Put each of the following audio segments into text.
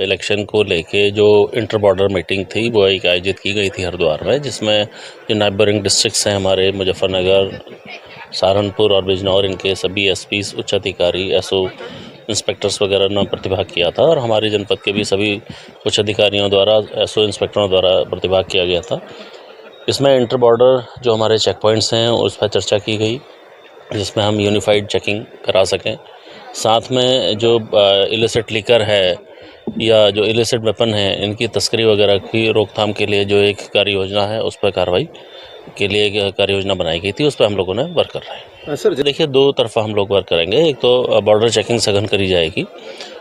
Election को लेके जो इंटर बॉर्डर मीटिंग थी वो एक आयोजित की गई थी हरिद्वार में, जिसमें जो नाइबरिंग डिस्ट्रिक्ट्स हैं हमारे मुजफ्फरनगर, सहारनपुर और बिजनौर, इनके सभी एसपीज, उच्च अधिकारी, एसओ इंस्पेक्टर्स वगैरह ने प्रतिभाग किया था और हमारे जनपद के भी सभी उच्च अधिकारियों द्वारा, एसओ इंस्पेक्टरों द्वारा प्रतिभाग किया गया था। इसमें इंटर बॉर्डर जो हमारे चेक पॉइंट्स हैं उस पर चर्चा की गई, जिसमें हम यूनिफाइड चेकिंग करा सकें। साथ में जो इलिसिट लिकर है या जो इलिसिट वेपन है, इनकी तस्करी वगैरह की रोकथाम के लिए जो एक कार्य योजना है, उस पर कार्रवाई के लिए एक कार्य योजना बनाई गई थी, उस पर हम लोगों ने वर्क कर रहे हैं। सर देखिए, दो तरफा हम लोग वर्क करेंगे। एक तो बॉर्डर चेकिंग सघन करी जाएगी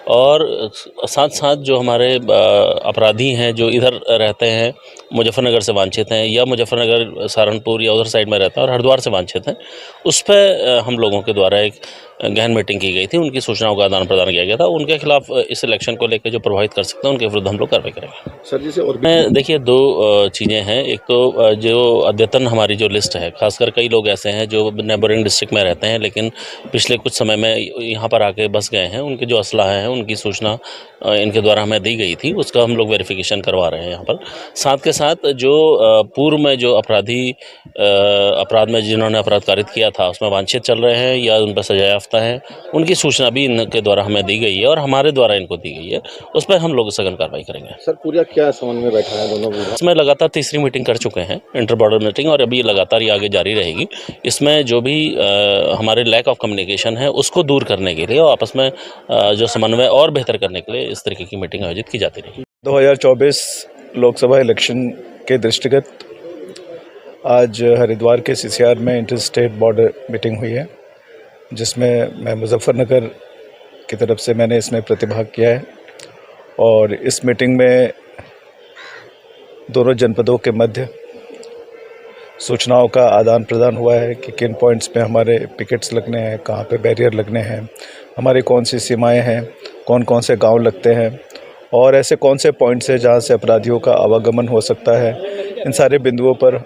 और साथ साथ जो हमारे अपराधी हैं जो इधर रहते हैं, मुजफ्फरनगर से वांछित हैं या मुजफ्फरनगर, सहारनपुर या उधर साइड में रहते हैं और हरिद्वार से वांछित हैं, उस पर हम लोगों के द्वारा एक गहन मीटिंग की गई थी। उनकी सूचनाओं का आदान प्रदान किया गया था। उनके खिलाफ इस इलेक्शन को लेकर जो प्रभावित कर सकते हैं उनके विरुद्ध हम लोग कार्रवाई करेंगे। सर जैसे और मैं देखिए, दो चीज़ें हैं। एक तो जो अद्यतन हमारी जो लिस्ट है, खासकर कई लोग ऐसे हैं जो नेबरिंग डिस्ट्रिक्ट में रहते हैं लेकिन पिछले कुछ समय में यहाँ पर आके बस गए हैं, उनके जो असलाह हैं उनकी सूचना इनके द्वारा हमें दी गई थी, उसका हम लोग वेरिफिकेशन करवा रहे हैं यहाँ पर। साथ के साथ जो पूर्व में जो अपराधी अपराध में जिन्होंने अपराध कारित किया था उसमें वांछित चल रहे हैं या उन पर सजा याफ्ता है, उनकी सूचना भी इनके द्वारा हमें दी गई है और हमारे द्वारा इनको दी गई है। उस पर हम लोग सघन कार्रवाई करेंगे। सर पूरा क्या समन्वय में बैठा है दोनों विभाग? इसमें लगातार तीसरी मीटिंग कर चुके हैं, इंटर बॉर्डर मीटिंग, और अभी लगातार ये आगे जारी रहेगी। इसमें जो भी हमारे लैक ऑफ कम्युनिकेशन है उसको दूर करने के लिए और आपस में जो समन्वय और बेहतर करने के लिए इस तरीके की मीटिंग आयोजित की जाती रहेगी। 2024 लोकसभा इलेक्शन के दृष्टिगत आज हरिद्वार के सीसीआर में इंटर स्टेट बॉर्डर मीटिंग हुई है, जिसमें मैं मुजफ्फरनगर की तरफ से मैंने इसमें प्रतिभाग किया है। और इस मीटिंग में दोनों जनपदों के मध्य सूचनाओं का आदान प्रदान हुआ है कि किन पॉइंट्स पे हमारे पिकेट्स लगने हैं, कहाँ पे बैरियर लगने हैं, हमारी कौन सी सीमाएं हैं, कौन कौन से गांव लगते हैं और ऐसे कौन से पॉइंट्स हैं जहां से अपराधियों का आवागमन हो सकता है। इन सारे बिंदुओं पर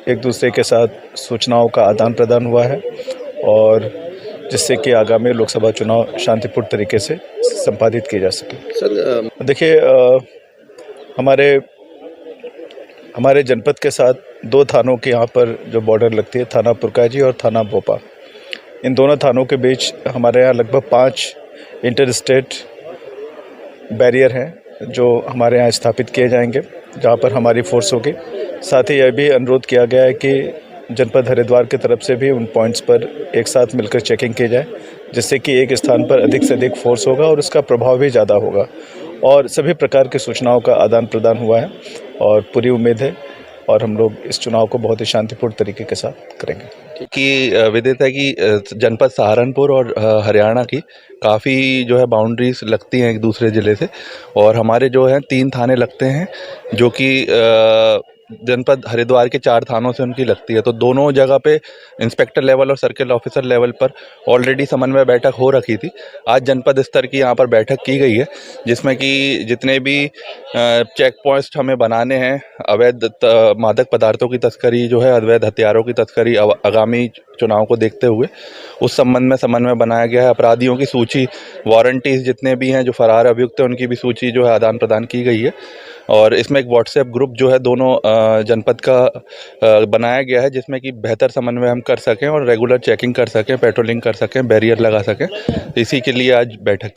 एक दूसरे के साथ सूचनाओं का आदान प्रदान हुआ है और जिससे कि आगामी लोकसभा चुनाव शांतिपूर्ण तरीके से संपादित किए जा सके। सर देखिए, हमारे जनपद के साथ दो थानों के यहाँ पर जो बॉर्डर लगती है, थाना पुरकाजी और थाना भोपा, इन दोनों थानों के बीच हमारे यहाँ लगभग 5 इंटर स्टेट बैरियर हैं जो हमारे यहाँ स्थापित किए जाएंगे, जहाँ पर हमारी फोर्स होगी। साथ ही यह भी अनुरोध किया गया है कि जनपद हरिद्वार की तरफ से भी उन पॉइंट्स पर एक साथ मिलकर चेकिंग की जाए, जिससे कि एक स्थान पर अधिक से अधिक फोर्स होगा और उसका प्रभाव भी ज़्यादा होगा। और सभी प्रकार की सूचनाओं का आदान प्रदान हुआ है और पूरी उम्मीद है और हम लोग इस चुनाव को बहुत ही शांतिपूर्ण तरीके के साथ करेंगे। कि विदित है कि जनपद सहारनपुर और हरियाणा की काफ़ी जो है बाउंड्रीज लगती हैं एक दूसरे ज़िले से, और हमारे जो हैं 3 थाने लगते हैं जो कि जनपद हरिद्वार के 4 थानों से उनकी लगती है। तो दोनों जगह पे इंस्पेक्टर लेवल और सर्किल ऑफिसर लेवल पर ऑलरेडी समन्वय बैठक हो रखी थी। आज जनपद स्तर की यहाँ पर बैठक की गई है, जिसमें कि जितने भी चेक पॉइंट्स हमें बनाने हैं, अवैध मादक पदार्थों की तस्करी जो है, अवैध हथियारों की तस्करी आगामी चुनाव को देखते हुए उस संबंध में समन्वय बनाया गया है। अपराधियों की सूची, वारंटीज जितने भी हैं जो फरार अभियुक्त हैं, उनकी भी सूची जो है आदान प्रदान की गई है। और इसमें एक व्हाट्सएप ग्रुप जो है दोनों जनपद का बनाया गया है, जिसमें कि बेहतर समन्वय हम कर सकें और रेगुलर चेकिंग कर सकें, पेट्रोलिंग कर सकें, बैरियर लगा सकें। इसी के लिए आज बैठक की।